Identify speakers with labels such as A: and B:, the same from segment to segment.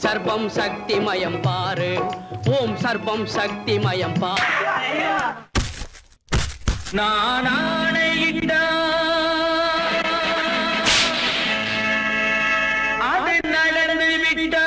A: சர்வம் சக்திமயம் பாரு, ஓம் சர்வம் சக்திமயம் பாரு.
B: நான் ஆணையிட்டா அது நடந்து விட்டா,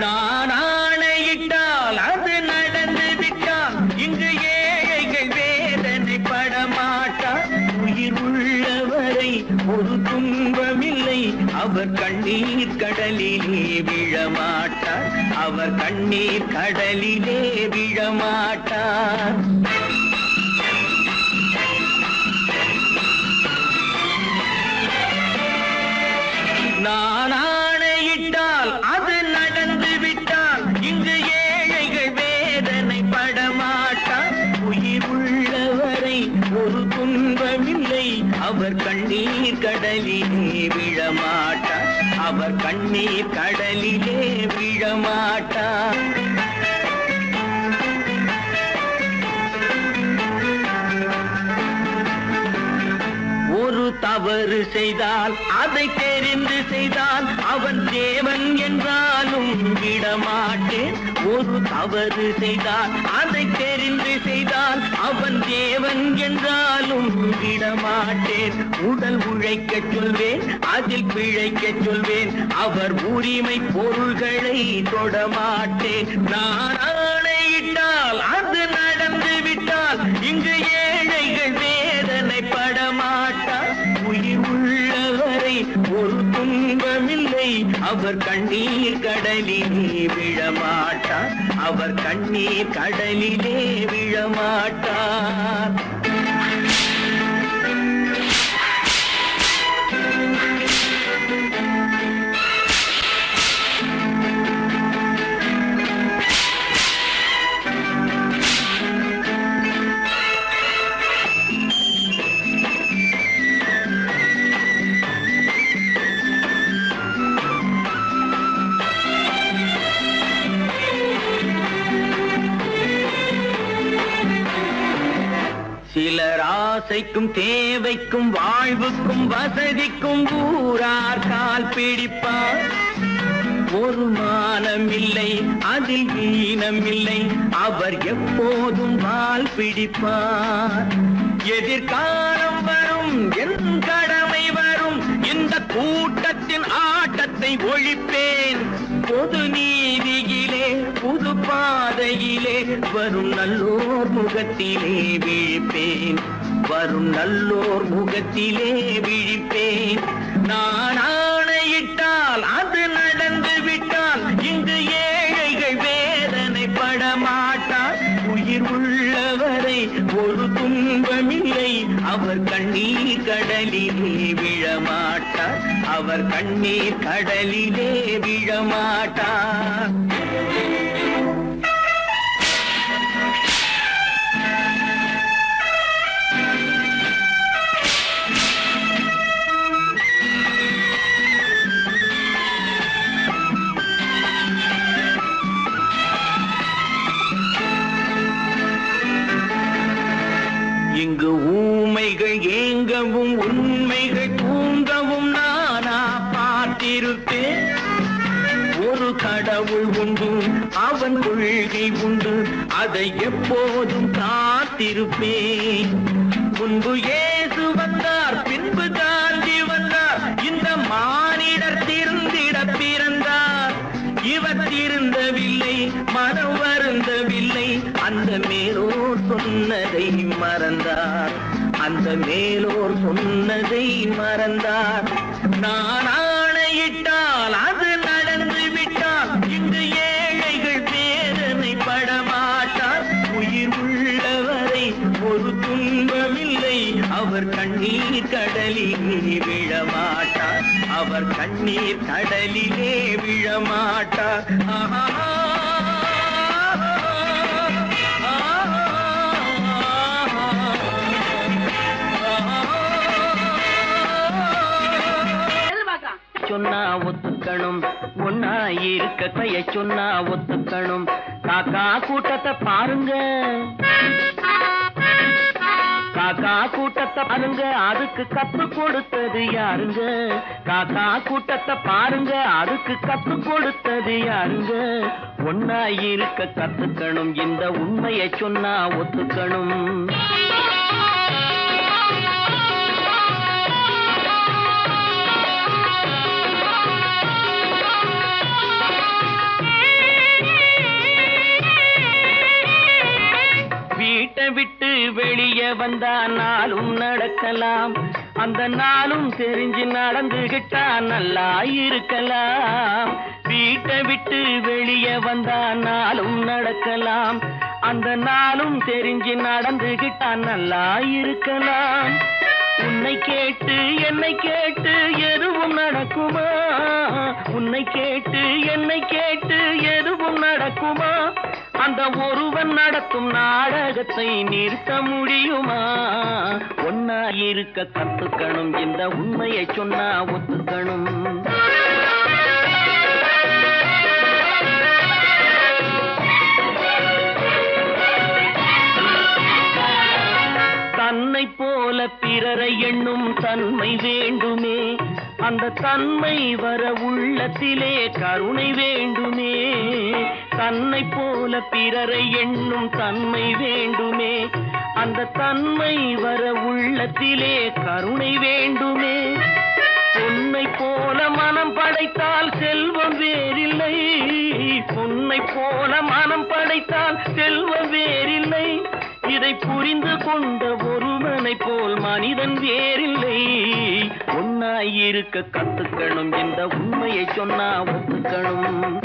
B: நான் ஆணையிட்டால் அது நடந்து விட்டால் இங்கு ஏழைகள் வேதனை படமாட்டார். உயிர் உள்ளவரை ஒரு துன்பமில்லை, அவர் கண்ணீர் கடலிலே விழமாட்டார், அவர் கண்ணீர் கடலிலே விழமாட்டார். நான் ஆணையிட்டால் அது நடந்து விட்டால் இங்கு ஏழைகள் வேதனை படமாட்டார். உயிர் உள்ளவரை ஒரு துன்பமில்லை, அவர் கண்ணீர் கடலிலே விழமாட்டார், அவர் கண்ணீர் கடலிலே விழமாட்டார். ஒரு தவறு செய்தால் அதை தெரிந்து செய்தால் அவன் தேவன் என்றாலும் விடமாட்டேன். ஒரு தவறு செய்தால் அதை தெரிந்து செய்தால் அவன் தேவன் என்றாலும் விடமாட்டேன். உடல் உழைக்க சொல்வேன், அதில் பிழைக்க சொல்வேன், அவர் உரிமை பொருள்களை தொடமாட்டேன். நான் ஆணையிட்டால் அது நடந்து விட்டால் இங்கு ஏழைகள் வேதனை படமாட்டார். உயிர் உள்ளவரை ஒரு துன்பமில்லை, அவர் கண்ணீர் கடலிலே விழமாட்டார், அவர் கண்ணீர் கடலிலே விழமாட்டார். சிலர் ஆசைக்கும் தேவைக்கும் வாழ்வுக்கும் வசதிக்கும் ஊரார் கால் பிடிப்பார். ஒரு மானமில்லை, அதில் ஈனமில்லை, அவர் எப்போதும் வால் பிடிப்பார். எதிர்காலம் வரும், என் கடமை வரும், இந்த கூட்டத்தின் ஆட்டத்தை ஒழிப்பேன். பொது நீதியிலே புது பாதையிலே வரும் நல்லோர் முகத்திலே விழிப்பேன், வரும் நல்லோர் முகத்திலே விழிப்பேன். நான் ஆணையிட்டால் அது நடந்து விட்டால் இங்கு ஏழைகள் வேதனை படமாட்டார். உயிர் உள்ளவரை ஒரு துன்பமில்லை, அவர் கண்ணீர் கடலிலே விழமாட்டார், அவர் கண்ணீர் கடலிலே விழமாட்டார். இங்கு ஊமைகள் ஏங்கவும் உண்மைகள் தூங்கவும் நானா பார்த்திருப்பேன். ஒரு கடவுள் உண்டு, அவன் கொள்கை உண்டு, அதை எப்போதும் காத்திருப்பேன். முன்பு இயேசு வந்தார், பின்பு காந்தி வந்தார், இந்த மானிடர் திருந்திட பிறந்தார். இவர் திருந்தவில்லை, மனம் வருந்தவில்லை, அந்த மேலோர் சொன்னதை மறந்தார், அந்த மேலோர் சொன்னதை மறந்தார். நான் ஆணையிட்டால் அது நடந்து விட்டால் இங்கு ஏழைகள் வேதனை படமாட்டார். உயிர் உள்ளவரை ஒரு துன்பமில்லை, அவர் கண்ணீர் கடலிலே விழமாட்டார், அவர் கண்ணீர் கடலிலே விழமாட்டார். ஆஹா சொன்னா ஒத்துக்கணும், ஒன்னா இருக்க கைய சொன்னா ஒத்துக்கணும். காக்கா கூட்டத்தை பாருங்க, காக்கா கூட்டத்தை கூட்டத்தை பாருங்க அதுக்கு கத்து கொடுத்தது யாருங்க காக்கா கூட்டத்தை பாருங்க அதுக்கு கத்து கொடுத்தது யாருங்க ஒன்னா இருக்க கத்துக்கணும் இந்த உண்மையை சொன்னா ஒத்துக்கணும் வீட்டை விட்டு வெளியே வந்தா நாளும் நடக்கலாம் அந்த நாளும் தெரிஞ்சு நடந்துகிட்டா நல்லா இருக்கலாம் வீட்டை விட்டு வெளியே வந்தா நாளும் நடக்கலாம் அந்த நாளும் தெரிஞ்சு நடந்துகிட்டா நல்லா இருக்கலாம் உன்னை கேட்டு என்னை கேட்டு எதுவும் நடக்குமா உன்னை கேட்டு என்னை கேட்டு எதுவும் நடக்குமா அந்த ஒருவன் நடத்தும் நாடகத்தை நிறுத்த முடியுமா ஒன்னா இருக்க கத்துக்கணும் இந்த உண்மையை சொன்னா ஒத்துக்கணும் தன்னை போல பிறரை எண்ணும் தன்மை வேண்டுமே அந்த தன்மை வர உள்ளத்திலே கருணை வேண்டுமே தன்னை போல பிறரை எண்ணும் தன்மை வேண்டுமே அந்த தன்மை வர உள்ளத்திலே கருணை வேண்டுமே பொன்னை போல மனம் படைத்தால் செல்வம் வேறில்லை பொன்னை போல மனம் படைத்தால் செல்வம் வேறில்லை இதை புரிந்து கொண்ட ஒருவனை போல் மனிதன் வேறில்லை ஒன்னாய் இருக்க கத்துக்கணும் இந்த உண்மையை சொன்னா ஒத்துக்கணும்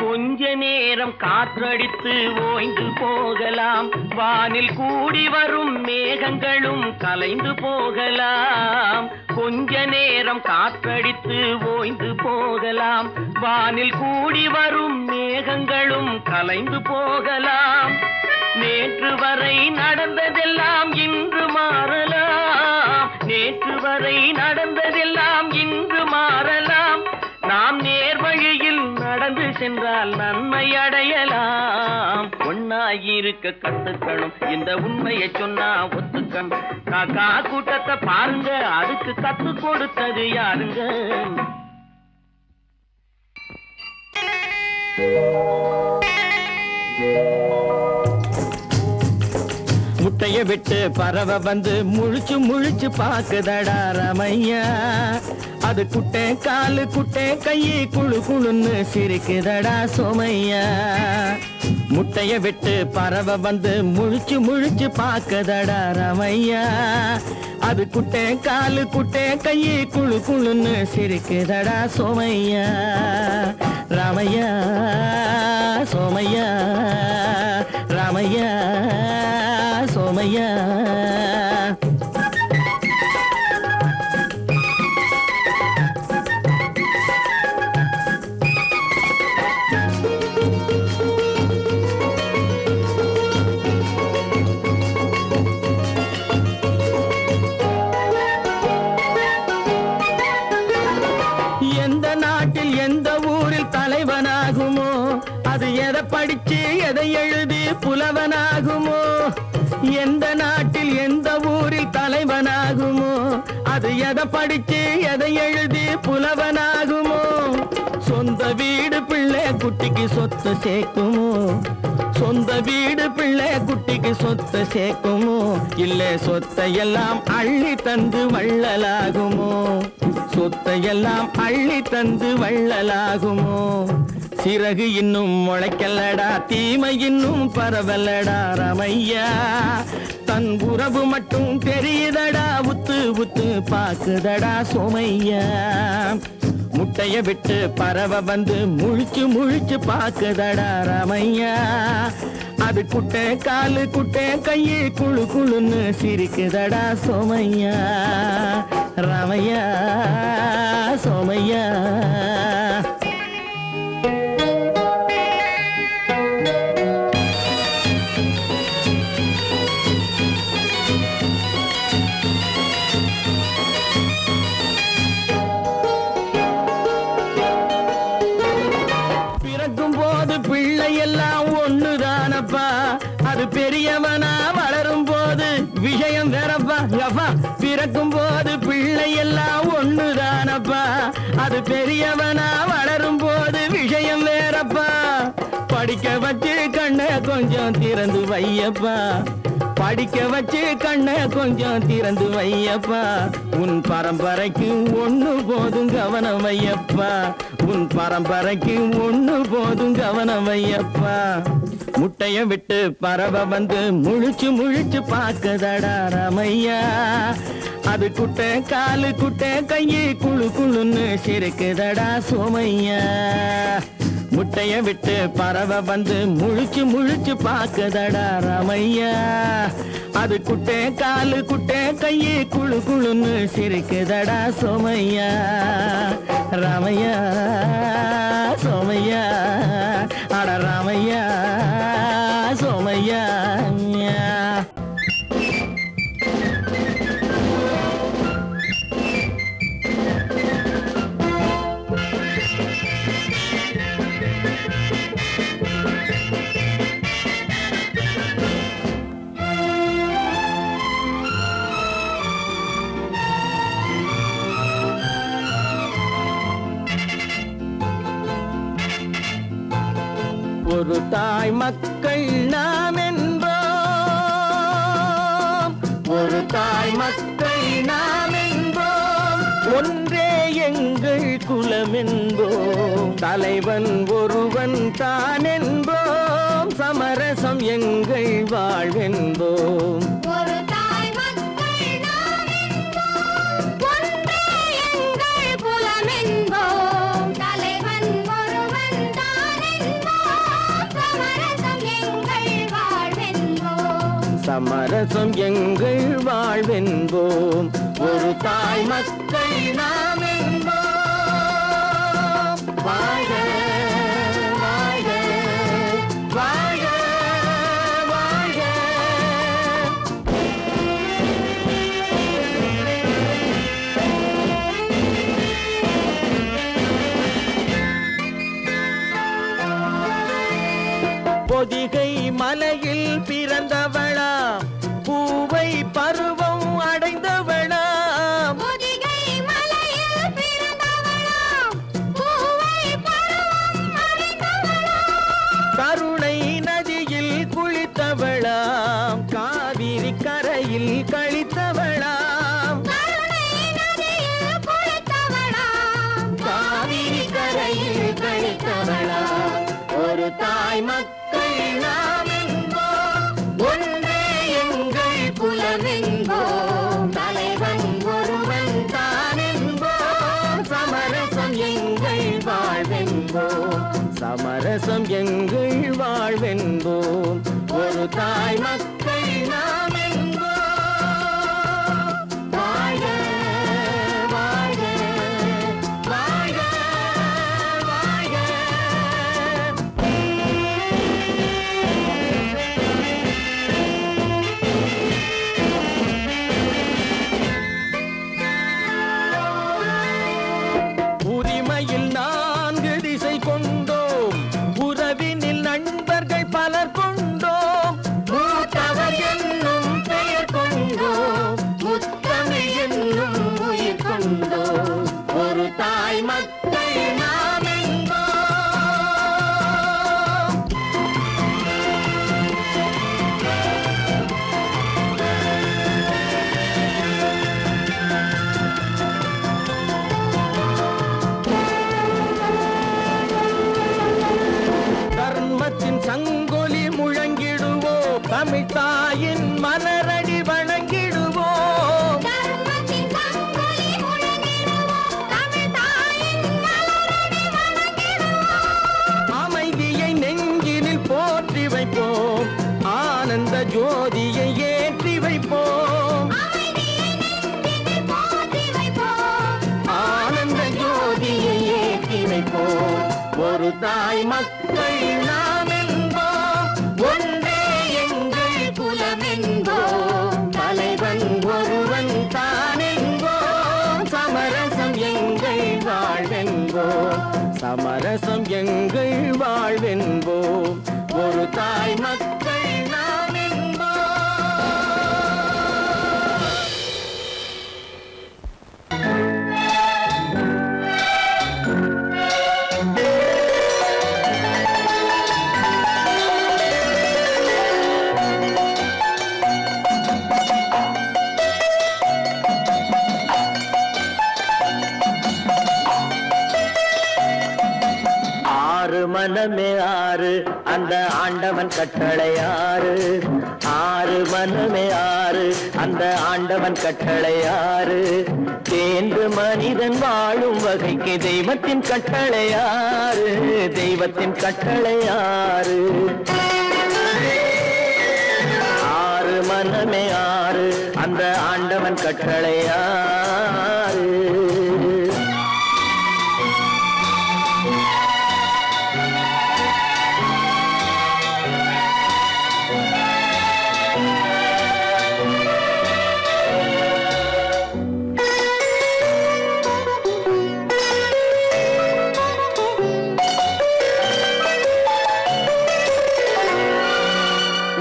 B: கொஞ்ச நேரம் காற்றடித்து ஓய்ந்து போகலாம் வானில் கூடி வரும் மேகங்களும் கலைந்து போகலாம் கொஞ்ச நேரம் காற்றடித்து ஓய்ந்து போகலாம் வானில் கூடி வரும் மேகங்களும் கலைந்து போகலாம் நேற்று வரை நடந்ததெல்லாம் இன்று மாறலாம் நேற்று வரை நடந்ததெல்லாம் இன்று மாறலாம் நாம் நேர்வழியில் நடந்து சென்றால் நன்மை அடையலாம் ஒன்னாயிருக்க கத்துக்கணும் இந்த உண்மையை சொன்னா ஒத்துக்கணும் காக்கா கூட்டத்தை பாருங்க அதுக்கு கத்து கொடுத்தது யாருங்க
C: முட்டைய விட்டு பறவை வந்து முழிச்சு முழிச்சு பாக்குதடா ரமையா அது குட்டை காலு குட்டை கையை குழு குழுன்னு சிரிக்குதடா சோமையா முட்டைய விட்டு பறவை வந்து முழிச்சு முழிச்சு பாக்குதடா ரமையா அது குட்டை காலு குட்டை கையை குழு குழுன்னு சிரிக்குதடா சோமையா ராமையா சோமையா ராமையா சோமையா எந்த நாட்டில் எந்த ஊரில் தலைவனாகுமோ அது எதை படிச்சு எதை எழுதி புலவனாகுமோ எந்த நாட்டில் எந்த ஊரில் தலைவனாகுமோ அது எதை படிச்சு எதை எழுதி புலவனாகுமோ சொந்த வீடு பிள்ளை குட்டிக்கு சொத்து சேர்க்குமோ சொந்த வீடு பிள்ளை குட்டிக்கு சொத்து சேர்க்குமோ இல்ல சொத்தையெல்லாம் அள்ளி தந்து வள்ளலாகுமோ சொத்தையெல்லாம் அள்ளி தந்து வள்ளலாகுமோ சிறகு இன்னும் முளைக்கல்லடா தீமை இன்னும் பரவலடா ரமையா தன் உறவு மட்டும் தெரியுதடா உத்து உத்து பாக்குதடா சோமையா முட்டைய விட்டு பறவை வந்து முழிச்சு முழிச்சு பாக்குதடா ரமையா அது குட்டை காலு குட்டை கையை குழு குழுன்னு சிரிக்குதடா சோமையா ரமையா சோமையா அது பெரியவனா வளரும் போது விஷயம் வேறப்பா. படிக்க வச்சு கண்ண கொஞ்சம் திறந்து வையப்பா. படிக்க வச்சு கண்ண கொஞ்சம் திறந்து வையப்பா. உன் பரம்பரைக்கு ஒண்ணு போதும் கவனம் வையப்பா. உன் பரம்பரைக்கு ஒண்ணு போதும் கவனம் வையப்பா. முட்டைய விட்டு பறவை வந்து முழிச்சு முழிச்சு பார்க்கதடா ராமையா. அது குட்டை காலு குட்டை கையை குழு குழுன்னு சிரிக்குதடா சோமையா. முட்டைய விட்டு பறவை வந்து முழிச்சு முழிச்சு பார்க்கதடா ராமையா. அது குட்டை காலு குட்டை கையை குழு குழுன்னு சிரிக்குதடா சோமையா. ராமையா சோமையா அட ராமையா சோமையா. ஒரு தாய் மக்கள் நாம் என்போம். ஒரு தாய் மக்கள் நாம் என்போம். ஒன்றே எங்கள் குலம் என்போம். தலைவன் ஒருவன் தான் என்போம். சமரசம் எங்கள் வாழ்வென்போம். சமரசம் எங்கள் வாழ்வென்போம். ஒரு தாய் மக்கள் நாம் என்போம். வாழ்க வாழ்க வாழ்க வாழ்க. பொதிகை மலையில் பிறந்தவளா. பூவை பருவம் அடைந்தவளா. பொதிகை மலையில் பிறந்தவளா. பூவை பருவம் அடைந்தவளா. கருணை நதியில் குளித்தவளா. காவிரி கரையில் கழித்தவளா. கருணை நதியில் குளித்தவளா. காவிரி கரையில் கழித்தவளா. ஒரு தாய் மக்கள் நாம் என்போம். ஒன்றே எங்கள் குலம் என்போம். தலைவன் ஒருவன் தான் என்போம். சமரசம் எங்கள் வாழ்வென்போம். சமரசம் எங்கள் வாழ்வென்போம். ஒரு தாய் மக்கள் நாம் என்போம். வாழ்க வாழ்க வாழ்க வாழ்க. உரிமையில் 4 திசை கொண்டோம். உறவினில் நண்பர்கள் பலர் கொண்டோம். மூத்தவர் என்னும் பெயர் கொண்டோம். முத்தமிழ் என்னும் உயிர் கொண்டோம். ஒரு தாய் மக்கள் நாம் என்போம். தர்மத்தின் சங்கொலி முழங்கிடுவோம். தமிழ் தாயின் மலரடி வணங்கிடுவோம். அமைதியை நெஞ்சினில் போற்றி வைப்போம். ஆனந்த ஜோதியை ஏற்றி வைப்போம். ஆனந்த ஜோதியை ஏற்றி வைப்போம். ஒரு தாய் மக்கள் நாம் என்போம். ஒன்றே எங்கள் குலம் என்போம். தலைவன் ஒருவன் தான் என்போம். சமரசம் எங்கள் வாழ்வென்போம். சமரசம் எங்கள் வாழ்வென்போம். ஒரு தாய் மக்கள் நாம் என்போம்.
B: ஆறு மனமே ஆறு அந்த ஆண்டவன் கட்டளை ஆறு ஆறு மனமே ஆறு அந்த ஆண்டவன் கட்டளை ஆறு தேர்ந்து மனிதன் வாழும் வகைக்கு தெய்வத்தின் கட்டளை ஆறு தெய்வத்தின் கட்டளை ஆறு ஆறு மனமே ஆறு அந்த ஆண்டவன் கட்டளை ஆறு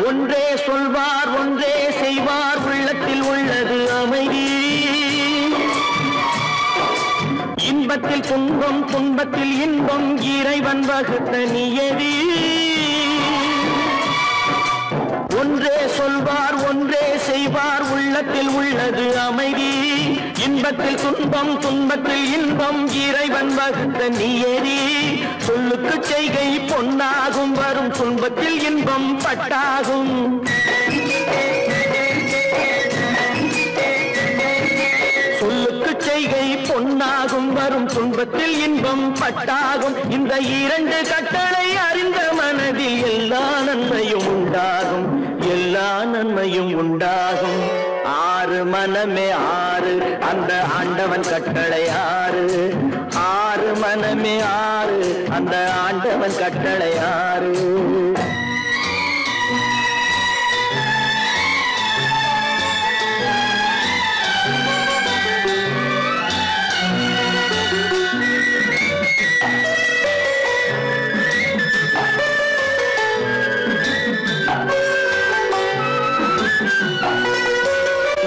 B: ஒன்றே சொல்வார் ஒன்றே செய்வார் உள்ளத்தில் உள்ளது அமைதி இன்பத்தில் துன்பம் துன்பத்தில் இன்பம் இறைவன் வகுத்த நியதி ஒன்றே சொல்வார் ஒன்றே செய்வார் உள்ளத்தில் உள்ளது அமைதி இன்பத்தில் துன்பம் துன்பத்தில் இன்பம் இறைவன் வகுத்த நியதி சொல்லுக்கு செய்கை பொன்னாகும் வரும் துன்பத்தில் இன்பம் பட்டாகும் சொல்லுக்கு செய்கை பொன்னாகும் வரும் துன்பத்தில் இன்பம் பட்டாகும் இந்த இரண்டு கட்டளை அறிந்த மனதில் எல்லா நன்மையும் உண்டாகும் எல்லா நன்மையும் உண்டாகும் ஆறு மனமே ஆறு அந்த ஆண்டவன் கட்டளை ஆறு ஆறு மனமே ஆறு அந்த ஆண்டவன் கட்டளை ஆறு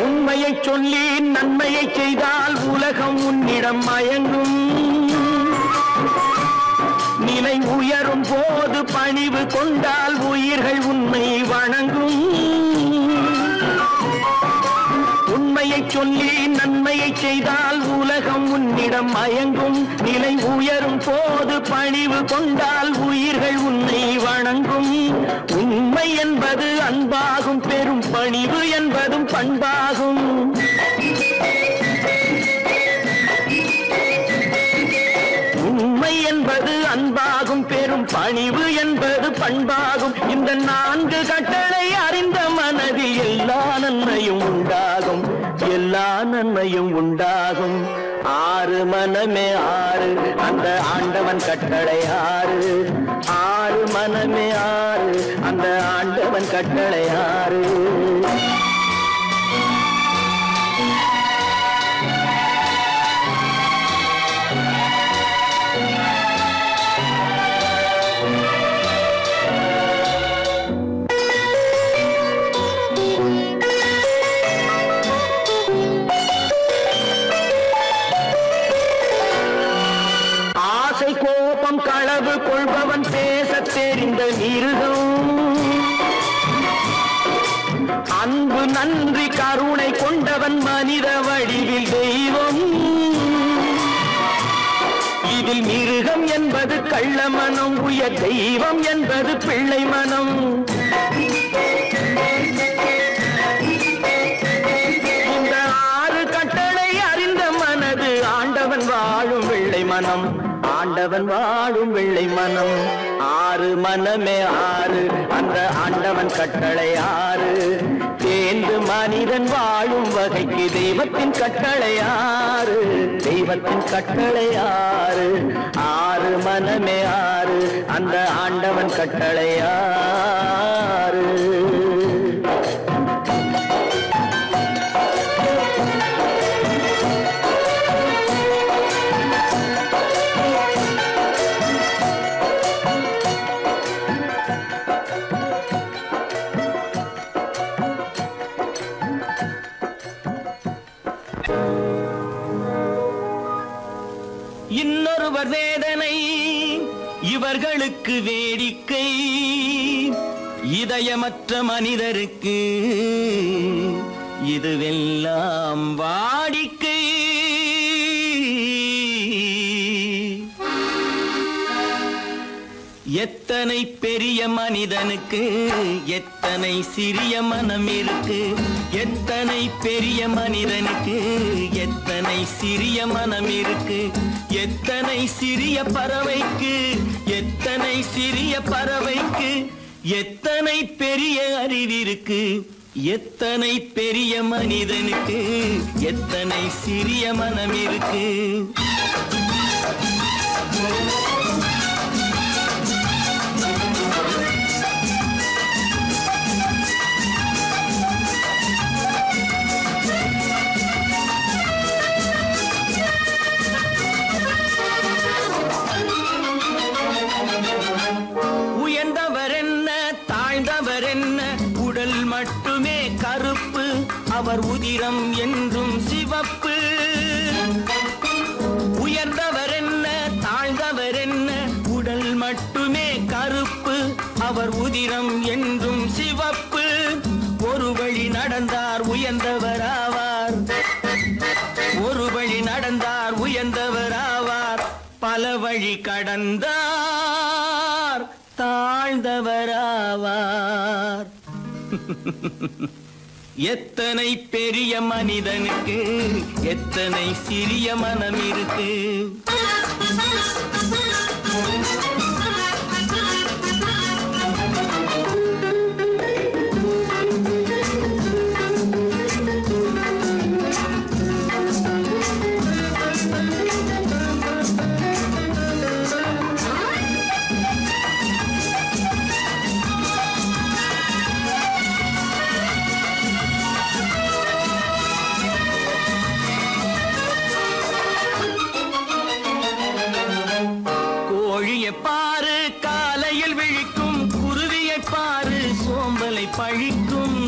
B: உண்மையை சொல்லி நன்மையை செய்தால் உலகம் உன்னிடம் மயங்கும் நிலை உயரும் போது பணிவு கொண்டால் உயிர்கள் உன்னை வணங்கும் உண்மையை சொல்லி நன்மையை செய்தால் உலகம் உன்னிடம் மயங்கும் நிலை உயரும் போது பணிவு கொண்டால் உயிர்கள் உன்னை வணங்கும் உண்மை என்பது அன்பாகும் பெரும் பணிவு என்பதும் பண்பாகும் உண்மை என்பது அன்பாகும் பெரும் பணிவு என்பது பண்பாகும் இந்த நான்கு கட்டளை அறிந்த மனதில் எல்லா நன்மையும் உண்டாகும் எல்லா நன்மையும் உண்டாகும் ஆறு மனமே ஆறு அந்த ஆண்டவன் கட்டளை ஆறு ஆறு மனமே ஆறு அந்த ஆண்டவன் கட்டளை ஆறு கோபம் களவு கொள்பவன் பேசத் தெரிந்த மிருகம் அன்பு நன்றி கருணை கொண்டவன் மனித வடிவில் தெய்வம் இதில் மிருகம் என்பது கள்ள மனம் உயர் தெய்வம் என்பது பிள்ளை மனம் இந்த ஆறு கட்டளை அறிந்த மனது ஆண்டவன் வாழும் வெள்ளை மனம் ஆண்டவன் வாழும் வெள்ளை மனம் ஆறு மனமே ஆறு அந்த ஆண்டவன் கட்டளை ஆறு தேர்ந்து மனிதன் வாழும் வகைக்கு தெய்வத்தின் கட்டளை ஆறு தெய்வத்தின் கட்டளை ஆறு ஆறு மனமே ஆறு அந்த ஆண்டவன் கட்டளை ஆறு இன்னொருவர் வேதனை இவர்களுக்கு வேடிக்கை இதயமற்ற மனிதருக்கு இதுவெல்லாம் வாடிக்கை எத்தனை பெரிய மனிதனுக்கு எத்தனை சிறிய மனம் இருக்கு. எத்தனை பெரிய மனிதனுக்கு எத்தனை சிறிய மனம் இருக்கு. எத்தனை சிறிய பறவைக்கு எத்தனை சிறிய பறவைக்கு எத்தனை பெரிய அறிவிருக்கு. எத்தனை பெரிய மனிதனுக்கு எத்தனை சிறிய மனம் இருக்கு. உயர்ந்தவர் என்ன தாழ்ந்தவர் என்ன உடல் மட்டுமே கருப்பு அவர் உதிரம் என்றும் சிவப்பு. உயர்ந்தவர் என்ன தாழ்ந்தவர் என்ன உடல் மட்டுமே கருப்பு அவர் உதிரம் என்றும் சிவப்பு. ஒரு வழி நடந்தார் உயர்ந்தவர் ஆவார். ஒரு வழி நடந்தார் உயர்ந்தவர் ஆவார். பல வழி கடந்தார் தாழ்ந்தவர் ஆவார். எத்தனை பெரிய மனிதனுக்கு எத்தனை சிறிய மனம் இருக்கு. பாரு காலையில் விழிக்கும் குருவியை பாரு சோம்பலை பழிக்கும்.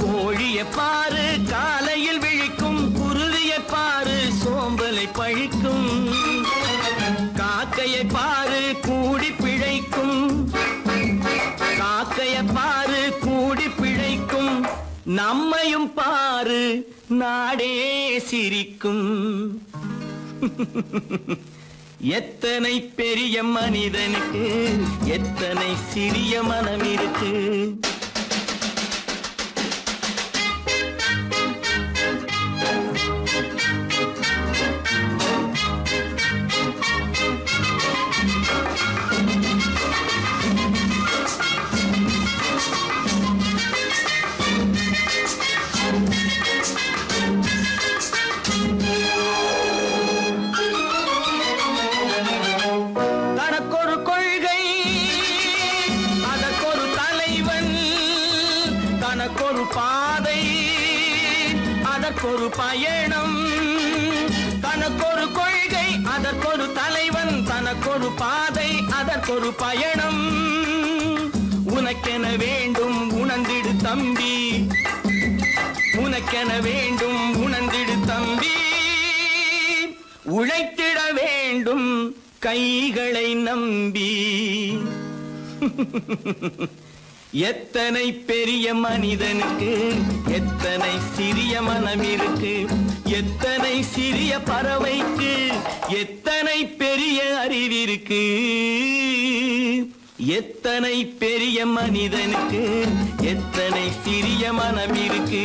B: கோழியை பாரு காலையில் விழிக்கும் குருவியை பாரு சோம்பலை பழிக்கும். காக்கையை பாரு கூடி பிழைக்கும். காக்கையை பாரு கூடி பிழைக்கும். நம்மையும் பாரு நாடே சிரிக்கும். எத்தனை பெரிய மனிதனுக்கு எத்தனை சிறிய மனம் இருக்கு. தனக்கொரு பாதை அதற்கொரு பயணம். தனக்கொரு கொள்கை அதற்கொரு தலைவன். தனக்கொரு பாதை அதற்கொரு பயணம். உனக்கென வேண்டும் உணர்ந்திடு தம்பி. உனக்கென வேண்டும் உணர்ந்திடு தம்பி. உழைத்திட வேண்டும் கைகளை நம்பி. எத்தனை பெரிய மனிதனுக்கு எத்தனை சிறிய மனம் இருக்கு. எத்தனை சிறிய பறவைக்கு எத்தனை பெரிய அறிவிருக்கு. எத்தனை பெரிய மனிதனுக்கு எத்தனை சிறிய மனம் இருக்கு.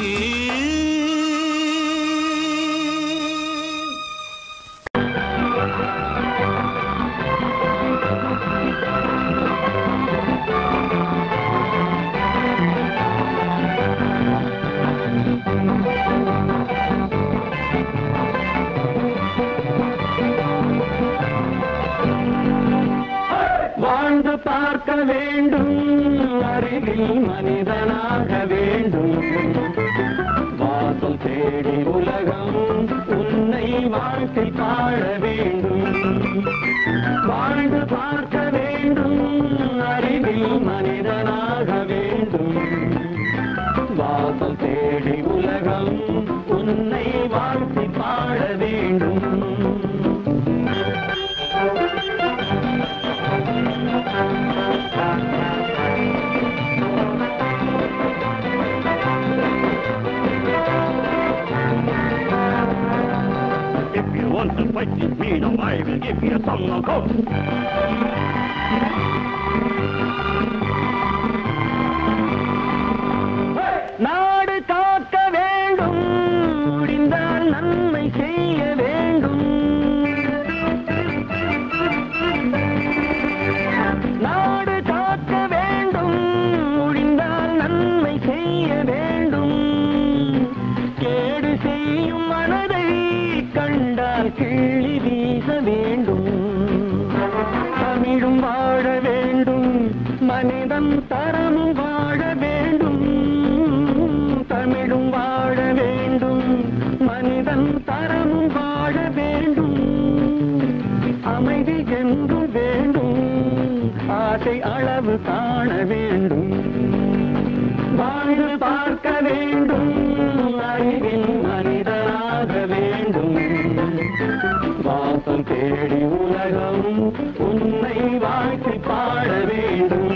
B: வாழ்ந்து பார்க்க வேண்டும் அறிவில் மனிதனாக வேண்டும். வாசல் தேடி உலகம் உன்னை வாழ்க்கை பாட வேண்டும். வாழ்ந்து பார்க்க வேண்டும் அறிவில் மனிதனாக வேண்டும். வாசல் தேடி உலகம் உன்னை வாழ்க்கை பாட வேண்டும். If you
D: want to fight with me, now I will give you a song of course.
B: நாடு காக்க வேண்டும், முடிந்தால் நன்மை செய்ய வேண்டும். நாடு காக்க வேண்டும், முடிந்தால் நன்மை செய்ய வேண்டும். கேடு செய்யும் மனதை கண்டால் கிள்ளி வீச வேண்டும். தமிழும் வாழ வேண்டும், மனிதன் தரமும் வாழ வேண்டும். தமிழும் வாழ வேண்டும், மனிதன் தரமும் வாழ வேண்டும். அமைதி என்றும் வேண்டும், ஆசை அளவு காண வேண்டும். வாழ்ந்து பார்க்க வேண்டும், அறிவின் மனிதனாக வேண்டும். வாசம் தேடி உலகம் உன்னை வாழ்த்தி பாட வேண்டும்.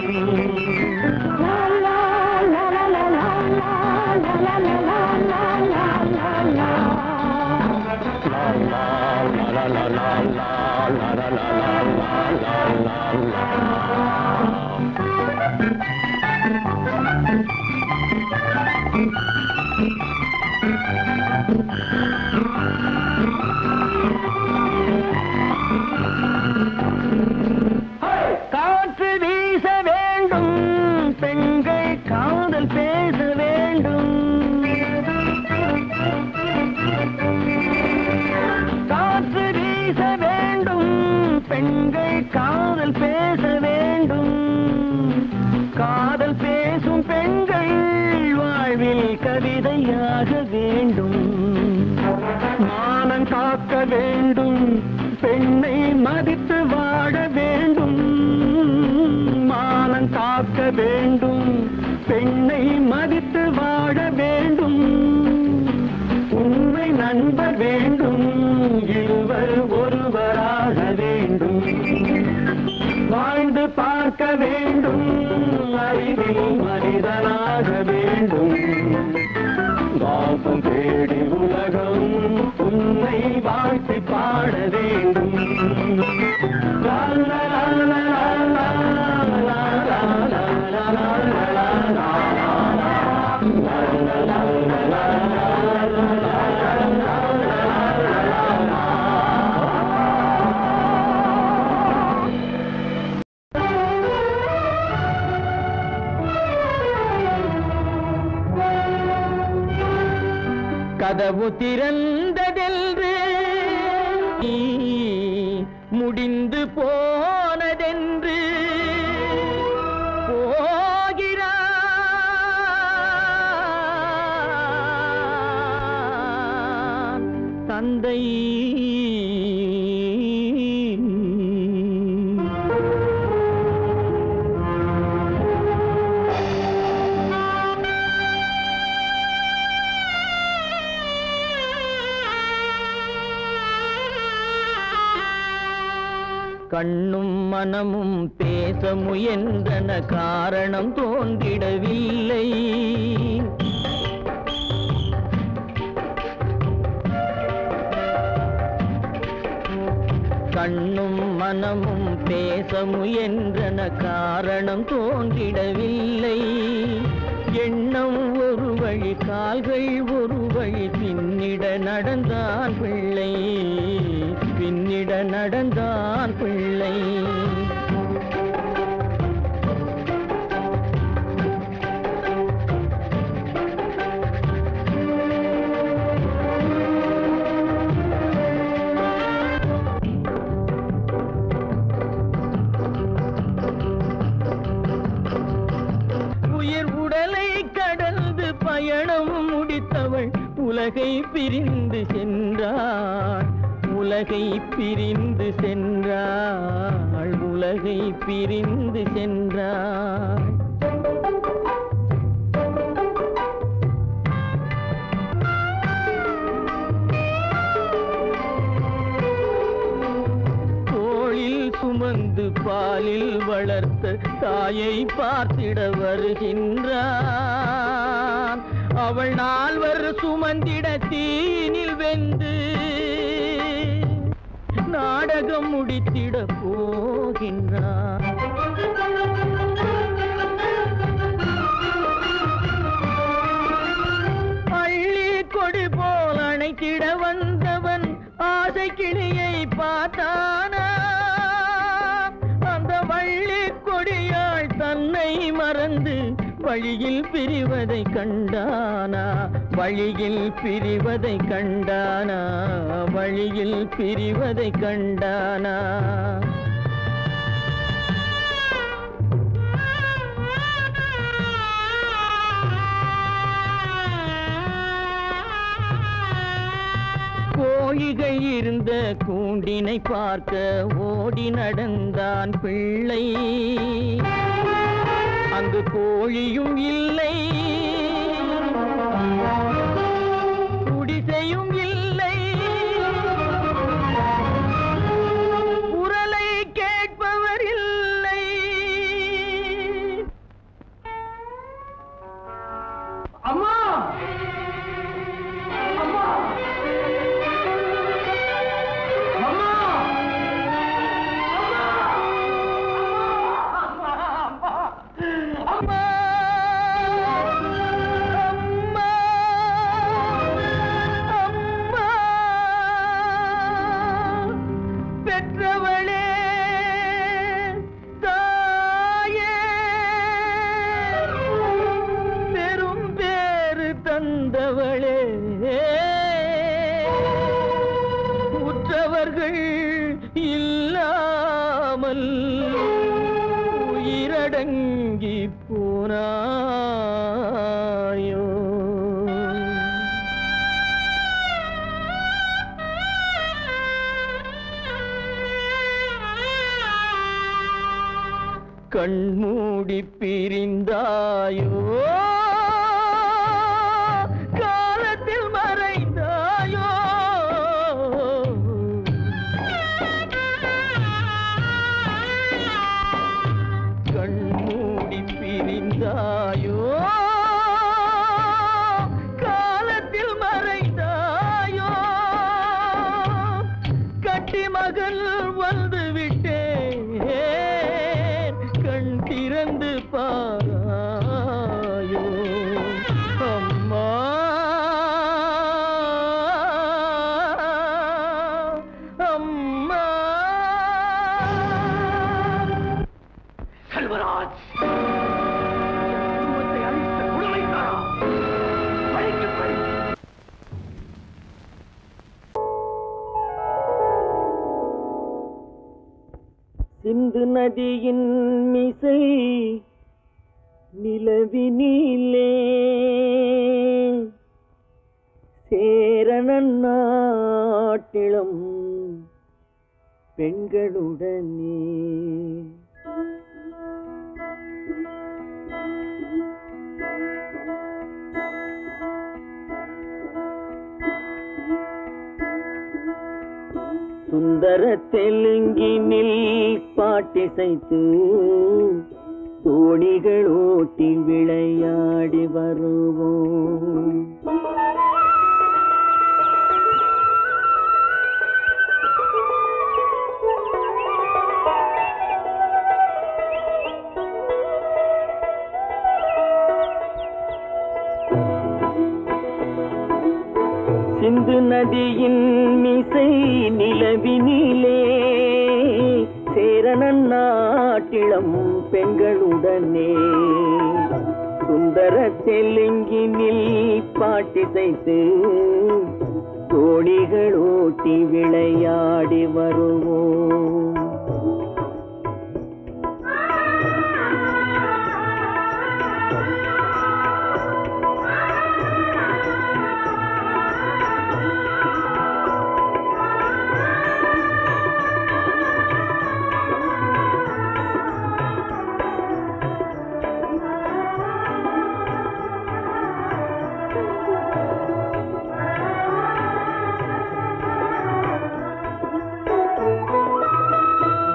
B: காற்று வீச வேண்டும், பெண்கள் காதல் பேச வேண்டும். காற்று வீச வேண்டும், பெண்கள் காதல் பேச வேண்டும். காதல் பேசும் பெண்கள் வாழ்வில் கவிதையாக வேண்டும். மானம் காக்க வேண்டும், பெண்ணை மதித்து வாழ வேண்டும். மானம் காக்க வேண்டும், பெண்ணை மதித்து வாழ வேண்டும். உண்மை நண்பர் வேண்டும், இருவர் ஒருவராக வேண்டும். வாழ்ந்து பார்க்க வேண்டும், அறிவில் மனிதனாக வேண்டும். வாசம் தேடி உலகம் உன்னை வாழ்த்தி பாட வேண்டும். லா லா லா லா லா லா லா லா லா லா. கதவு திறந்ததென்று முடிந்து போனதென்று போகிறான் தந்தை. கண்ணும் மனமும் பேச முயன்றன, காரணம் தோன்றிடவில்லை. கண்ணும் மனமும் பேச முயன்றன, காரணம் தோன்றிடவில்லை. எண்ணம் ஒரு வழி, கால்கள் ஒரு வழி, பின்னிட நடந்தான் பிள்ளை, பின்னிட நடந்தான் பிள்ளை. உயிர் உடலை கடந்து பயணம் முடித்தவள் உலகை பிரிந்து சென்றாள். உலகை பிரிந்து சென்றாள், உலகை பிரிந்து சென்றாள். தோளில் சுமந்து பாலில் வளர்த்த தாயை பார்த்திட வருகின்றான். அவள் 4 சுமந்திட தீனில் வெந்து உலகம் முடித்திட போகின்றான். அள்ளி கொடி போல் அணைத்திட வந்தவன் ஆசை கிளியை பார்த்தானா? அந்த வள்ளி கொடியாள் தன்னை மறந்து வழியில் பிரிவதை கண்டானா? வழியில் பிரிவதை கண்டானா? வழியில் பிரிவதை கண்டானா? கோழிகை இருந்த கூண்டினை பார்க்க ஓடி நடந்தான் பிள்ளை. அங்கு கோழியும் இல்லை, குடிசையும் இல்லை, குரலை கேட்பவர் இல்லை. அம்மா அம்மா உற்றவர்கள் இல்லாமல் உயிரடங்கி போனாயோ. கண்மூடி பிரிந்தாயோ, காலத்தில் மறைந்தாயோ. கண்மூடி பிரிந்தாயோ, காலத்தில் மறைந்தாயோ. கட்டி மகள் வந்து விட்டேன், கண் திறந்து பாராயோ. அம்மா அம்மா.
D: செல்வராஜ், குடும்பத்தை அழித்த கொடுமைக்காரா, பழிக்கு பழி.
B: சிந்து நதியின் மிசை நிலவினிலே சேரணன் நாட்டிளம் பெண்களுடனே. சுந்தர தெலுங்கினில் பாட்டிசைத்து தோணிகள் ஓட்டி விளையாடி வருவோம். சிந்து நதியின் மிசை நிலவினிலே சேரணன் நாட்டிளம் பெண்களுடனே. சுந்தர தெலுங்கினில் பாட்டிசைத்து தோணிகள் ஓட்டி விளையாடி வருவோம்.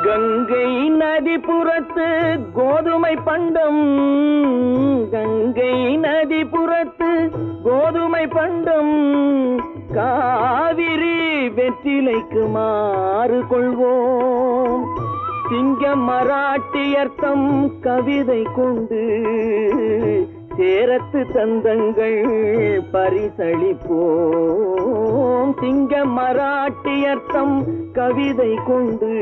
B: கங்கை நதிபுறத்து கோதுமை பண்டம், கங்கை நதிபுறத்து கோதுமை பண்டம், காவிரி வெற்றிலைக்கு மாறு கொள்வோம். சிங்க மராட்டியர்த்தம் கவிதை கொண்டு சேரத்து தந்தங்கள் பரிசளிப்போம். சிங்க மராட்டியர்த்தம் கவிதை கொண்டு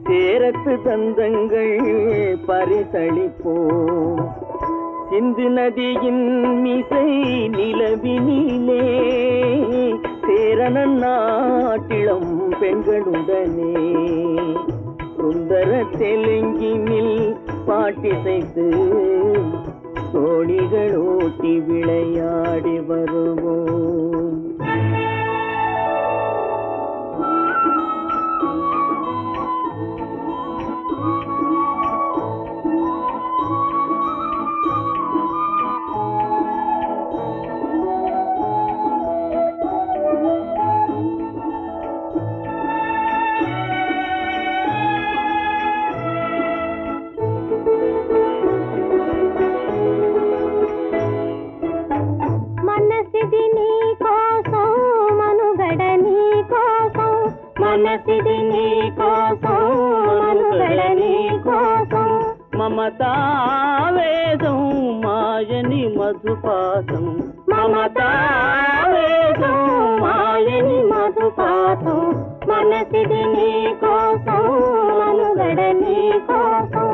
B: சேரத்து தந்தங்கள் பரிசளிப்போம். சிந்து நதியின் மிசை நிலவினிலே சேரணன் நாட்டிளம் பெண்களுடனே சுந்தர தெலுங்கினில் பாட்டிசைத்து தோணிகள் ஓட்டி விளையாடி வருவோம். మమతావేదం మాయని మధుపాతం మమతావేదం మాయని మధుపాతం మనసిది నీ కోసం మనుగడ నీ కోసం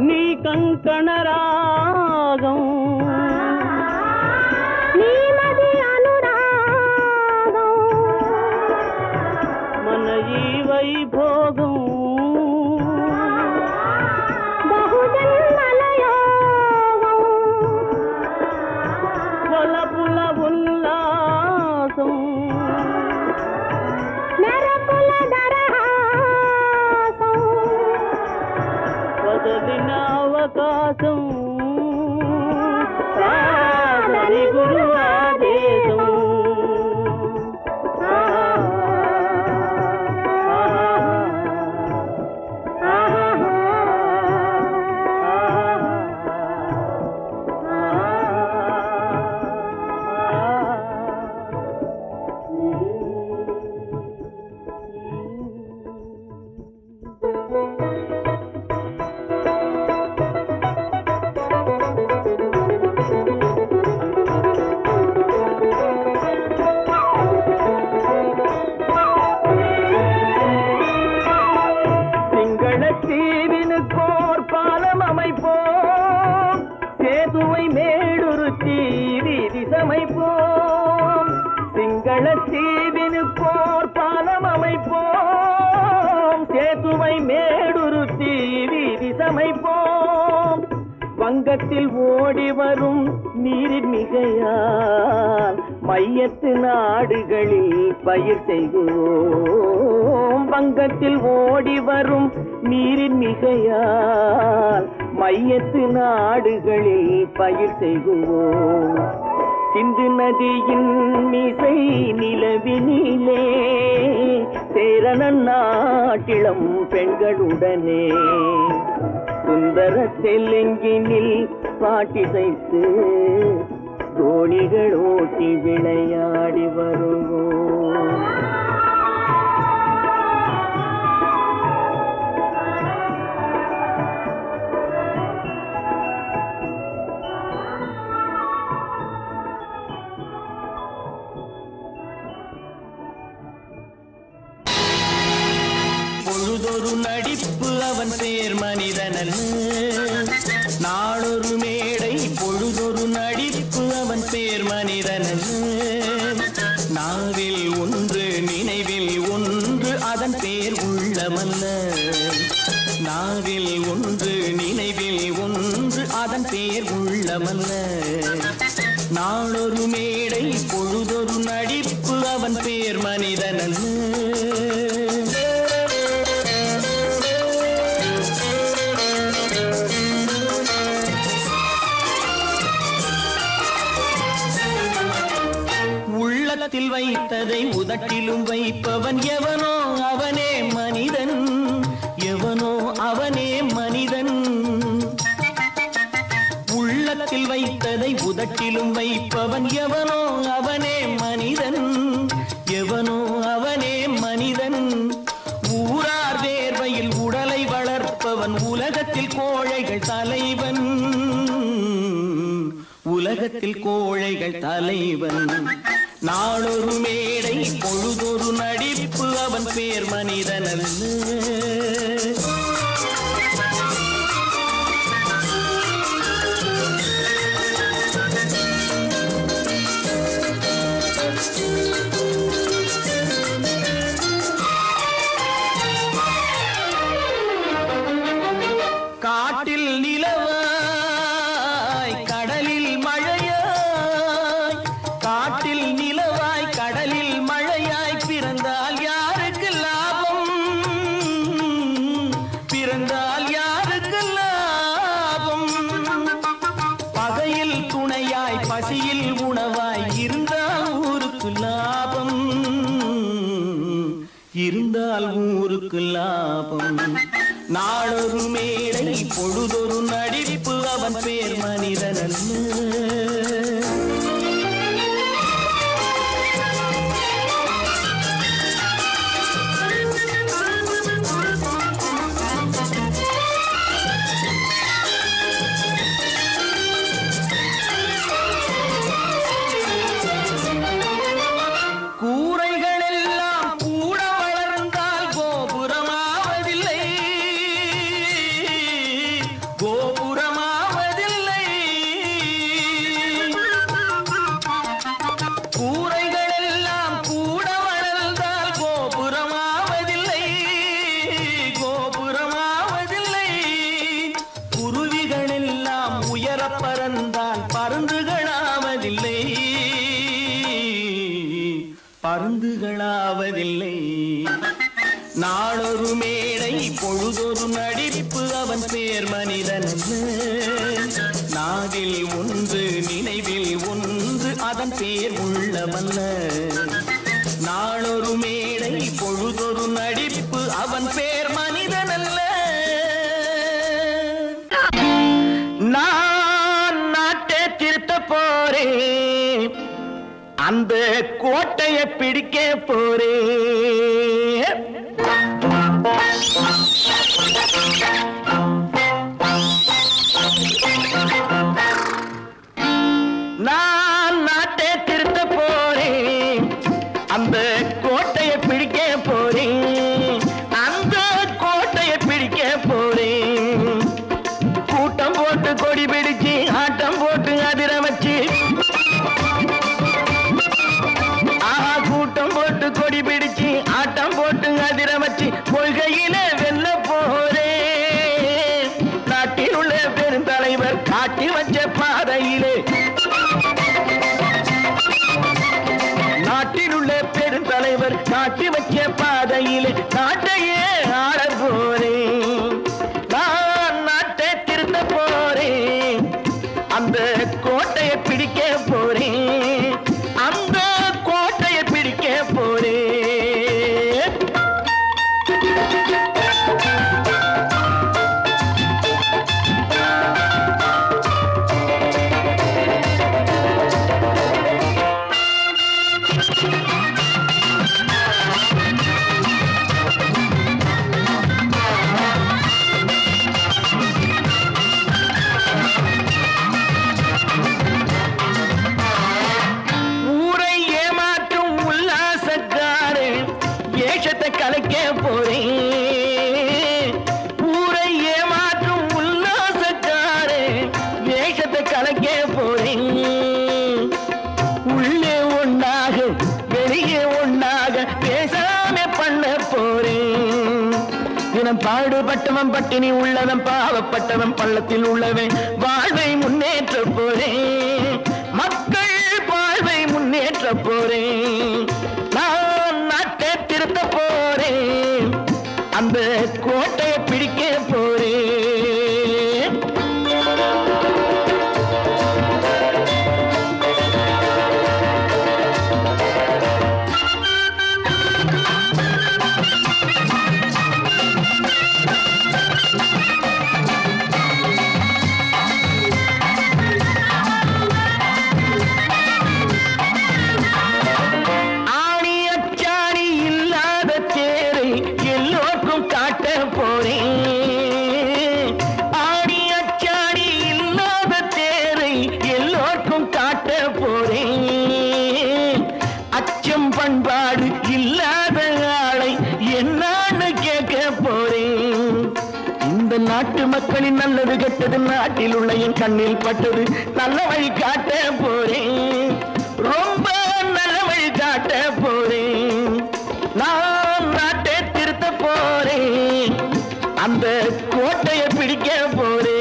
B: నీ కంకణ రాగం వైభోగం బహుజన్మలయోగం వలపుల ఉల్లాసం మెరపుల దరహాసం వదలిన అవకాశం సాధని గురు ఆదేశం தீவினுக்கோர் பாலம் அமைப்போம் சேதுவை மேடுருத்தி வீதி சமைப்போம் சிங்கள தீவினுக்கோர் பாலம் அமைப்போம் சேதுவை மேடுருத்தி வீதி சமைப்போம் வங்கத்தில் ஓடி வரும் நீரின் மிகையால் மையத்து நாடுகளில் பயிர் செய்வோம் வங்கத்தில் ஓடி வரும் நீரின் மிகையால் மையத்து நாடுகளில் பயிர் செய்வோம் சிந்து நதியின் மிசை நிலவினிலே சேரணன் நாட்டிளம் பெண்களுடனே சுந்தர தெலுங்கினில் பாட்டிசைத்து தோணிகள் ஓட்டி விளையாடி வருவோம் பொழுதொரு நடிப்பு அவன் பேர் மனிதனல்ல நாளொரு மேடை பொழுதொரு நடிப்பு அவன் பேர் மனிதனல்ல நாவில் ஒன்று நினைவில் ஒன்று அதன் பேர் உள்ளமல்ல நாவில் ஒன்று நினைவில் ஒன்று அதன் பேர் உள்ளமல்ல நாளொரு மேடை பொழுதொரு நடிப்பு அவன் பேர் மனிதனல்ல உள்ளத்தில் வைத்ததை உதட்டிலும் வைப்பவன் எவனோ அவனே மனிதன் எவனோ அவனே உதட்டிலும் வைப்பவன் எவனோ அவனே மனிதன், எவனோ அவனே மனிதன். ஊரார் வேர்வையில் உடலை வளர்ப்பவன் உலகத்தில் கோழைகள் தலைவன், உலகத்தில் கோழைகள் தலைவன். நாளொரு மேடை பொழுதொரு நடிப்பு அவன் பேர் மனிதன் அல்ல. காட்டில் நிலவாய் கடலில் மழையாய், காட்டில் நிலவாய் கடலில் மழையாய் பிறந்தால் யாருக்கு லாபம், பிறந்தால் யாருக்கு லாபம். பகையில் துணையாய் பசியில் உணவாய் இருந்தால் ஊருக்கு லாபம், இருந்தால் ஊருக்கு லாபம். நாளொரு மேடை பொழுதொரு நடிப்பு அவன் பேர் மனிதன் அல்ல. பறந்தால் பருந்துகளாவதில்லை, பருந்துகளாவதில்லை. நாளொரு மேடை பொழுதொரு நடிப்பு அவன் பேர் மனிதன். நாவில் ஒன்று நினைவில் ஒன்று அதன் பேர் உள்ளவல்ல. நாளொரு மேடை பொழுதொரு நடிப்பு அவன் பேர் மனிதன் அல்ல. நான் நாட்டை திருத்த போறேன், அந்த கோட்டையை பிடிக்க போறேன். நான் நாட்டை திருத்த போறேன், அந்த கோட்டையை பிடிக்க போறேன், அந்த கோட்டையை பிடிக்க போறேன். கூட்டம் போட்டு கொடி பிடிச்சு ஆட்டம் போட்டு அதிர வச்சு, கூட்டம் போட்டு கொடி பிடிச்சு ஆட்டம் போட்டு அதிர வச்சு கொள்கையில வெல்ல போறேன். நாட்டில் உள்ள பெருந்தலைவர் காட்டி வச்ச பாதையிலே, நாட்டில் உள்ள பெருந்தலைவர் காட்டி வச்ச பாதையிலே நாட்டையே ஆள போறேன். நான் நாட்டை திருத்த போறேன், அந்த கோட்டையை பிடிக்க போறேன், அந்த கோட்டையை பிடிக்க போறேன். கலைக்க போறேன், ஊரை ஏமாற்றும் உல்லாசக்காரே வேஷத்தை கலைக்க போறேன். உள்ளே ஒன்னாக வெளியே ஒன்னாக பேசாம பண்ண போறேன். தினம் பாடுபட்டவன் பட்டினி உள்ளவன் பாவப்பட்டவன் பள்ளத்தில் உள்ளவன் வாழ்வை முன்னேற்ற போறேன், மக்கள் வாழ்வை முன்னேற்ற போறேன். நான் நாட்டை திருத்த போறேன், அந்த கோட்டையை பிடிக்க போறேன்.
C: பட்டது நாட்டில் உள்ள என் கண்ணில் பட்டது நல்ல வழி காட்ட போறேன் ரொம்ப நல்ல வழி காட்ட போறேன் நான் நாட்டை திருத்த போறேன் அந்த கோட்டையை பிடிக்க போறேன்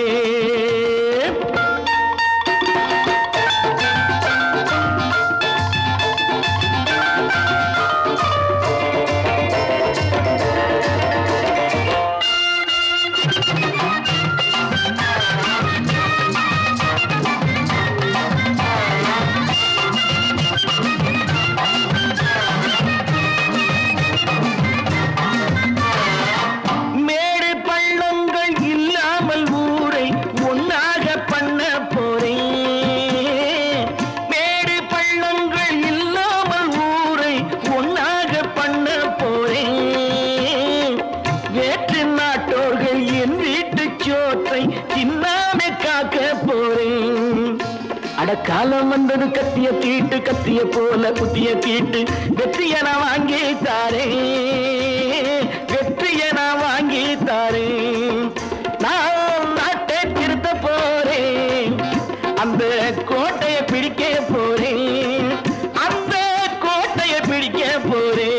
C: காலம் வந்தது கத்திய தீட்டு கத்திய போல குத்திய தீட்டு வெற்றிய நான் வாங்கி தாரேன் வெற்றிய நான் வாங்கி தாரேன் நான் நாட்டை திருத்த போறேன் அந்த கோட்டையை பிடிக்க போறேன் அந்த கோட்டையை பிடிக்க போறேன்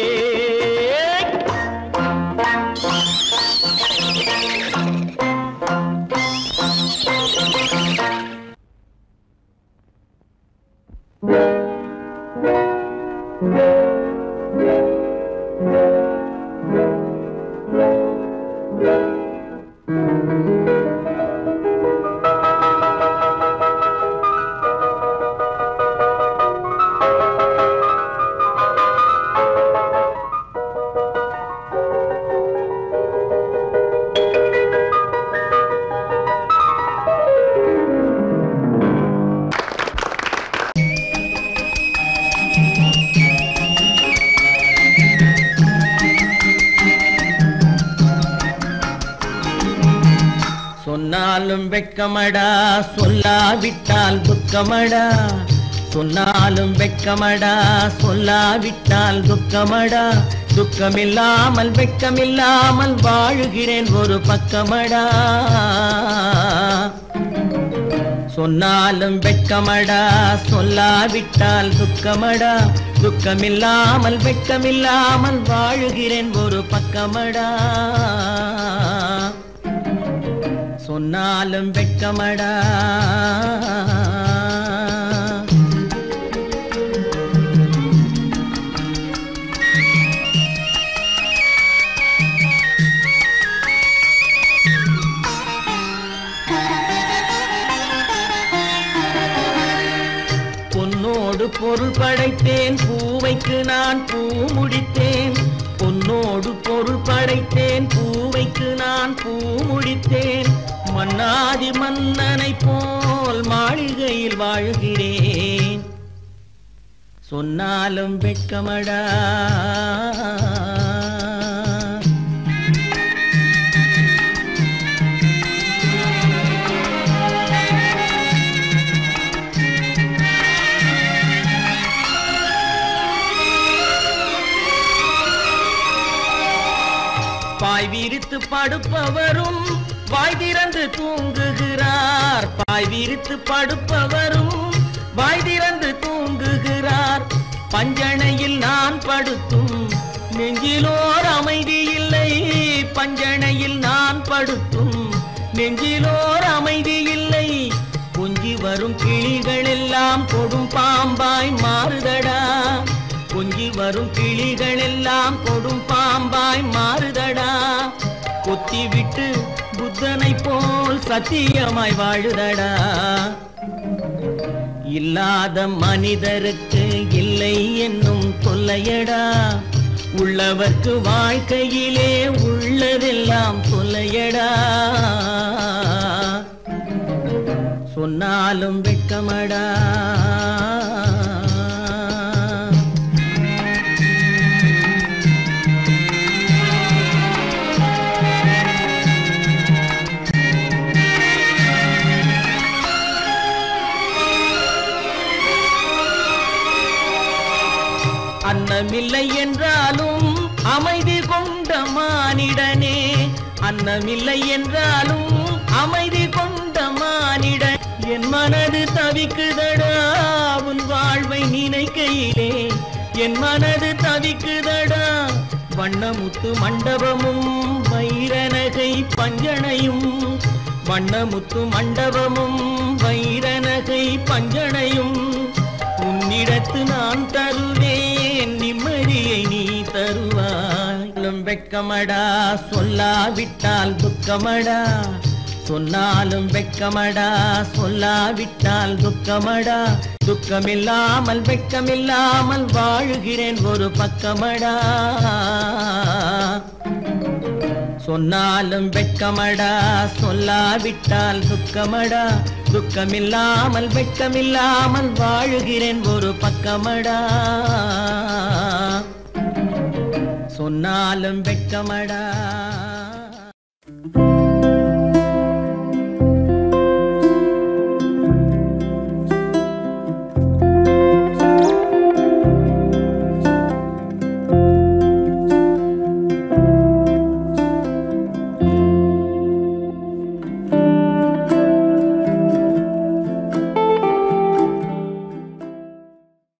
B: சொன்னாலும் வெட்கமடா சொல்லாவிட்டால் துக்கமடா சொன்னாலும் வெட்கமடா சொல்லாவிட்டால் துக்கமடா துக்கமில்லாமல் வெட்கமில்லாமல் வாழுகிறேன் ஒரு பக்கமடா சொன்னாலும் வெட்கமடா சொல்லாவிட்டால் துக்கமடா துக்கமில்லாமல் வெட்கமில்லாமல் வாழுகிறேன் ஒரு பக்கமடா சொன்னாலும் வெட்கமடா பொன்னோடு பொருள் படைத்தேன் பூவைக்கு நான் பூ முடித்தேன் பொன்னோடு பொருள் படைத்தேன் பூவைக்கு நான் பூ முடித்தேன் மன்னாதி மன்னனை போல் மாளிகையில் வாழ்கிறேன் சொன்னாலும் வெட்கமடா பாய் விரித்து படுப்பவரும் வாய் திறந்து தூங்குகிறார் பாய் விரித்து படுப்பவரும் வாய் திறந்து தூங்குகிறார் பஞ்சணையில் நான் படுத்தும் நெஞ்சிலோர் அமைதி இல்லை பஞ்சணையில் நான் படுத்தும் நெஞ்சிலோர் அமைதி இல்லை கொஞ்சி வரும் கிளிகள் எல்லாம் கொடும் பாம்பாய் மாறுதடா கொஞ்சி வரும் கிளிகள் எல்லாம் கொடும் பாம்பாய் மாறுதடா கொத்தி விட்டு புத்தனை போல் சத்தியமாய் வாழுதடா இல்லாத மனிதருக்கு இல்லை என்னும் தொல்லையடா உள்ளவர்க்கு வாழ்க்கையிலே உள்ளதெல்லாம் தொல்லையடா சொன்னாலும் வெட்கமடா அன்னமில்லை என்றாலும் அமைதி கொண்ட மானிடனே அன்னமில்லை என்றாலும் அமைதி கொண்ட
C: என் மனது தவிக்குதடா உன் வாழ்வை நினைக்கையிலே என் மனது தவிக்குதடா வண்ணமுத்து மண்டபமும் வைரநகை பஞ்சனையும் வண்ணமுத்து மண்டபமும் வைரநகை பஞ்சனையும் உன்னிடத்து நான் தருவேன் நிம்மதியை நீ தருவாய் வெட்கமடா சொல்லாவிட்டால் துக்கமடா சொன்னாலும் வெட்கமடா சொல்லாவிட்டால் துக்கமடா துக்கமில்லாமல் வெட்கமில்லாமல் வாழுகிறேன் ஒரு பக்கமடா சொன்னாலும் வெட்கமடா சொல்லாவிட்டால் துக்கமடா துக்கமில்லாமல் வெட்கமில்லாமல் வாழுகிறேன் ஒரு பக்கமடா சொன்னாலும் வெட்கமடா